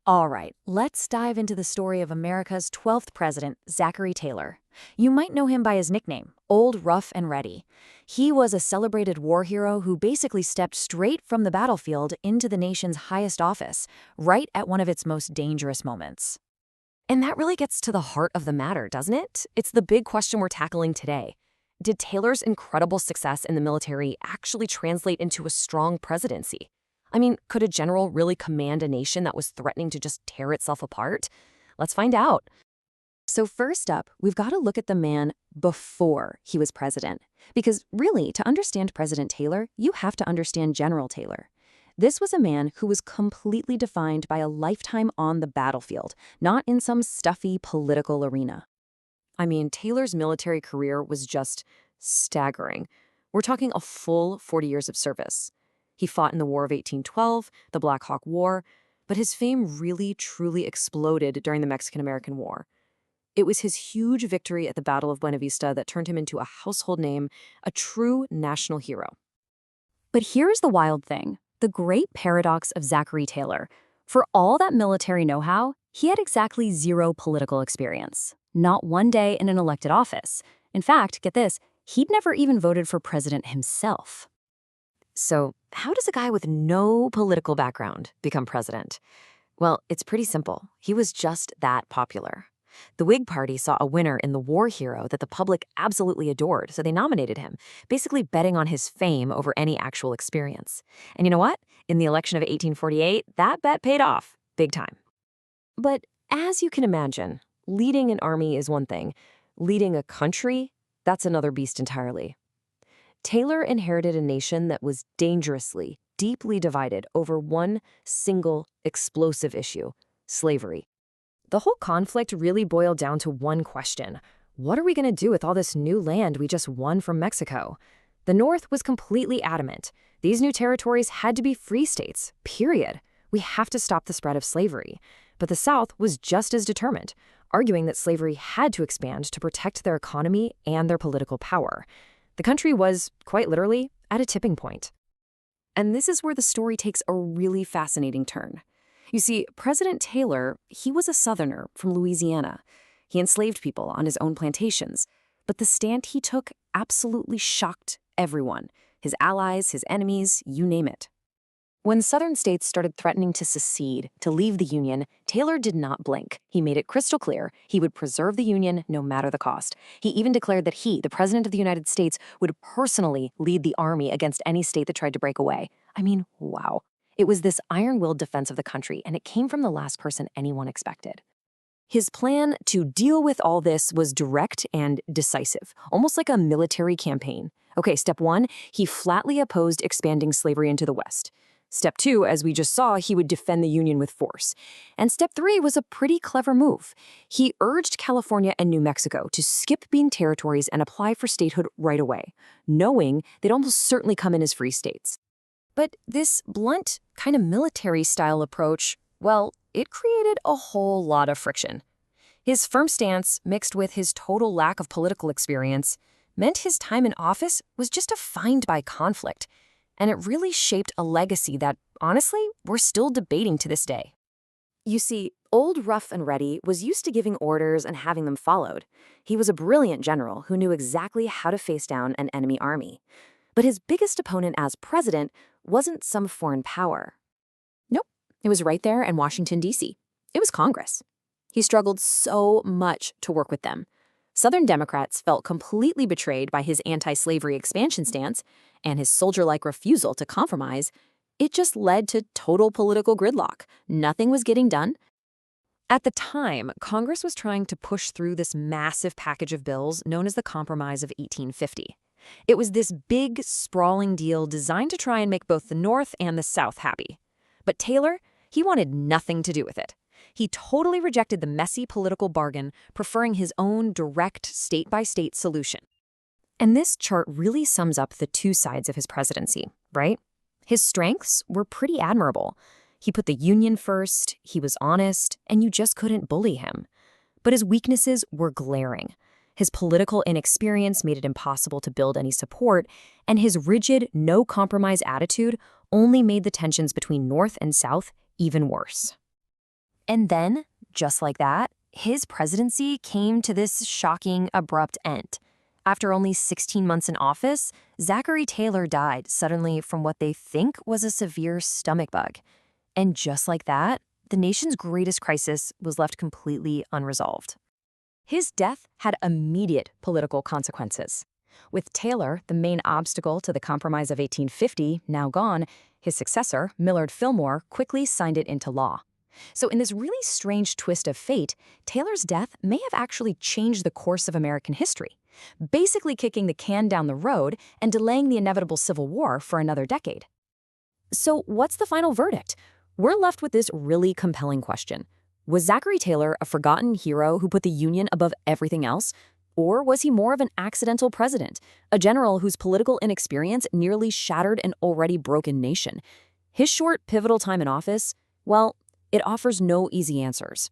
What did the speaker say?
All right, let's dive into the story of America's 12th president, Zachary Taylor. You might know him by his nickname, Old Rough and Ready. He was a celebrated war hero who basically stepped straight from the battlefield into the nation's highest office, right at one of its most dangerous moments. And that really gets to the heart of the matter, doesn't it? It's the big question we're tackling today. Did Taylor's incredible success in the military actually translate into a strong presidency? I mean, could a general really command a nation that was threatening to just tear itself apart? Let's find out. So first up, we've got to look at the man before he was president. Because really, to understand President Taylor, you have to understand General Taylor. This was a man who was completely defined by a lifetime on the battlefield, not in some stuffy political arena. I mean, Taylor's military career was just staggering. We're talking a full 40 years of service. He fought in the War of 1812, the Black Hawk War, but his fame really, truly exploded during the Mexican-American War. It was his huge victory at the Battle of Buena Vista that turned him into a household name, a true national hero. But here's the wild thing, the great paradox of Zachary Taylor. For all that military know-how, he had exactly zero political experience. Not one day in an elected office. In fact, get this, he'd never even voted for president himself. So, how does a guy with no political background become president? Well, it's pretty simple. He was just that popular. The Whig Party saw a winner in the war hero that the public absolutely adored, so they nominated him, basically betting on his fame over any actual experience. And you know what? In the election of 1848, that bet paid off, big time. But as you can imagine, leading an army is one thing. Leading a country, that's another beast entirely. Taylor inherited a nation that was dangerously, deeply divided over one single explosive issue: slavery. The whole conflict really boiled down to one question: what are we going to do with all this new land we just won from Mexico? The North was completely adamant. These new territories had to be free states, period. We have to stop the spread of slavery. But the South was just as determined, arguing that slavery had to expand to protect their economy and their political power. The country was, quite literally, at a tipping point. And this is where the story takes a really fascinating turn. You see, President Taylor, he was a Southerner from Louisiana. He enslaved people on his own plantations. But the stand he took absolutely shocked everyone: his allies, his enemies, you name it. When Southern states started threatening to secede, to leave the Union, Taylor did not blink. He made it crystal clear he would preserve the Union no matter the cost. He even declared that he, the President of the United States, would personally lead the army against any state that tried to break away. I mean, wow. It was this iron-willed defense of the country, and it came from the last person anyone expected. His plan to deal with all this was direct and decisive, almost like a military campaign. Okay, step one, he flatly opposed expanding slavery into the West. Step two, as we just saw, he would defend the Union with force. And step three was a pretty clever move. He urged California and New Mexico to skip being territories and apply for statehood right away, knowing they'd almost certainly come in as free states. But this blunt, kind of military-style approach, well, it created a whole lot of friction. His firm stance, mixed with his total lack of political experience, meant his time in office was just defined by conflict. And it really shaped a legacy that, honestly, we're still debating to this day. You see, Old Rough and Ready was used to giving orders and having them followed. He was a brilliant general who knew exactly how to face down an enemy army. But his biggest opponent as president wasn't some foreign power. Nope, it was right there in Washington, D.C. It was Congress. He struggled so much to work with them. Southern Democrats felt completely betrayed by his anti-slavery expansion stance and his soldier-like refusal to compromise. It just led to total political gridlock. Nothing was getting done. At the time, Congress was trying to push through this massive package of bills known as the Compromise of 1850. It was this big, sprawling deal designed to try and make both the North and the South happy. But Taylor, he wanted nothing to do with it. He totally rejected the messy political bargain, preferring his own direct state-by-state solution. And this chart really sums up the two sides of his presidency, right? His strengths were pretty admirable. He put the Union first, he was honest, and you just couldn't bully him. But his weaknesses were glaring. His political inexperience made it impossible to build any support, and his rigid, no-compromise attitude only made the tensions between North and South even worse. And then, just like that, his presidency came to this shocking, abrupt end. After only 16 months in office, Zachary Taylor died suddenly from what they think was a severe stomach bug. And just like that, the nation's greatest crisis was left completely unresolved. His death had immediate political consequences. With Taylor, the main obstacle to the Compromise of 1850, now gone, his successor, Millard Fillmore, quickly signed it into law. So in this really strange twist of fate, Taylor's death may have actually changed the course of American history, basically kicking the can down the road and delaying the inevitable Civil War for another decade. So what's the final verdict? We're left with this really compelling question. Was Zachary Taylor a forgotten hero who put the Union above everything else? Or was he more of an accidental president, a general whose political inexperience nearly shattered an already broken nation? His short, pivotal time in office, well, it offers no easy answers.